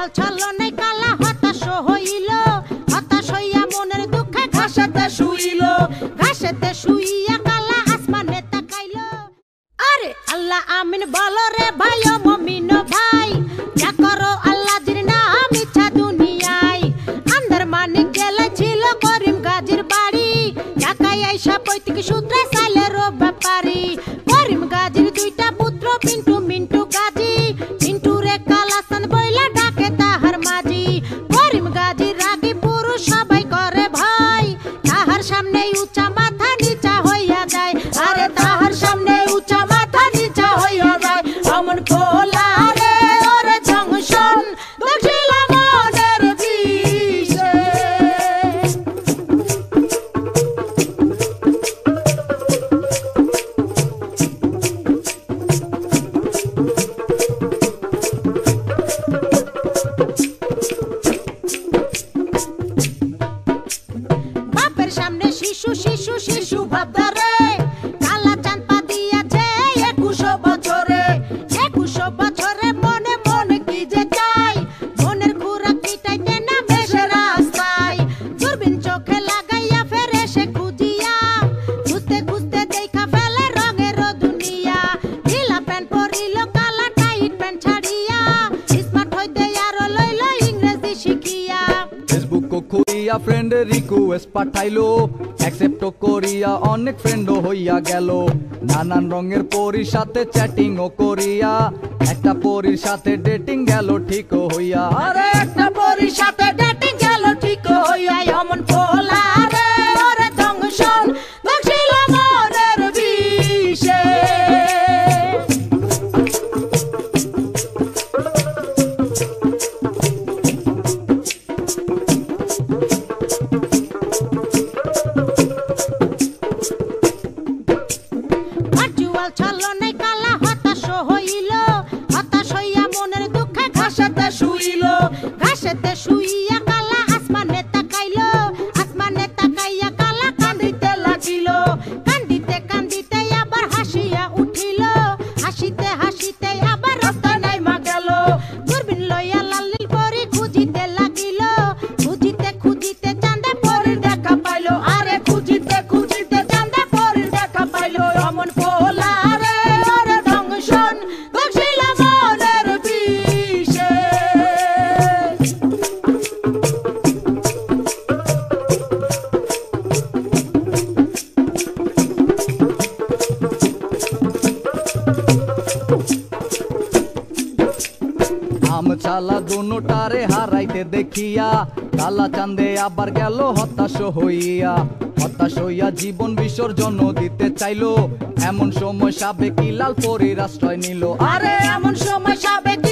জল ছলনায় কালা হতাশ হইল, হতাশ হইয়া মনের দুঃখে ঘাসেতে শুইল, ঘাসেতে শুইয়া কালা আসমানে তাকাইল। আরে আল্লাহ আমিন বলো রে ভাই ও মুমিন ভাই, যা করো আল্লাহ জির নাম ইচ্ছা দুনিয়ায়। আন্দার মানিক জেলায় ছিল করিম গাজীর বাড়ি, ঢাকায় আইসা পৈতৃক সূত্রে সাইলের ব্যাপারী। করিম গাজীর দুইটা পুত্র পিন্টু মিন্টু গাজী, পিন্টু রে কালাসান বইলা ডাকে তাহার মাঝি। করিম গাজীর রাগী পুরুষ সবাই করে ভয়, তাহার সামনে উঁচা মাথা নিচা হইয়া যায়। আরে তাহার সামনে উঁচা মাথা নিচা হইয়া যায়। অমন খোলা রে ওর জংশন দেখছিল মনের বিষে। বাপের সামনে শিশু শিশু শিশু ভাবদারে, কালা চাঁদ পা দিয়াছে 21 বছরে। 21 বছরে মনে মনে কি যে চাই, মনের খুরাক মিটাইতে না বেশে রাস্তায়। দূরবীন চোখে লাগাইয়া ফেরে সে খুঁজিয়া, খুঁজতে খুঁজতে দেখা ফেলে রঙের দুনিয়া। ঢিলা প্যান্ট পরিল কালা টাইট প্যান্ট ছাড়িয়া, স্মার্ট হইতে আরো লইল ইংরেজি শিখিয়া। ফেসবুক খুইয়া ফ্রেন্ডের রিকোয়েস্ট পাঠাইলো, অ্যাকসেপ্ট করিয়া অনেক ফ্রেন্ডও হইয়া গেল। নানান রঙের পরীর সাথে চ্যাটিং ও করিয়া, একটা পরীর সাথে ডেটিং গেল ঠিক হইয়া। আরে একটা পরীর সাথে ডেটিং গেল ঠিক হইয়া। অমন খোলা রে ওর জংশন দেখছিল মনের বিষে। ভার্চুয়াল ছলনায় কালা হতাশ হইল, হতাশ হইয়া মনের দুঃখে ঘাসেতে শুইল, ঘাসেতে শুইয়া কালা আসমানে তাকাইল, আসমানে তাকাইয়া কালা কান্দিতে লাগিল। কান্দিতে কান্দিতে আবার হাসিয়া উঠিল, হাসিতে হাসিতে আবার রাস্তায় নাইমা গেল। দূরবীন লইয়া লাল নীল পরী খুঁজিতে লাগিল, খুঁজিতে খুঁজিতে চাঁদে পরীর দেখা পাইল। আরে খুঁজিতে খুঁজিতে চাঁদে পরীর দেখা পাইল। অমন খোলা রে ওর জংশন দেখছিল মনের বিষে। আম চালা দুটারে হারাইতে দেখিয়া, কালা চাঁদে আবার গেল হতাশ হইয়া। হতাশ হইয়া জীবন বিসর্জন দিতে চাইলো, এমন সময় সাবেকি লাল পরীর আশ্রয় নিল। আরে এমন সময় সাবেক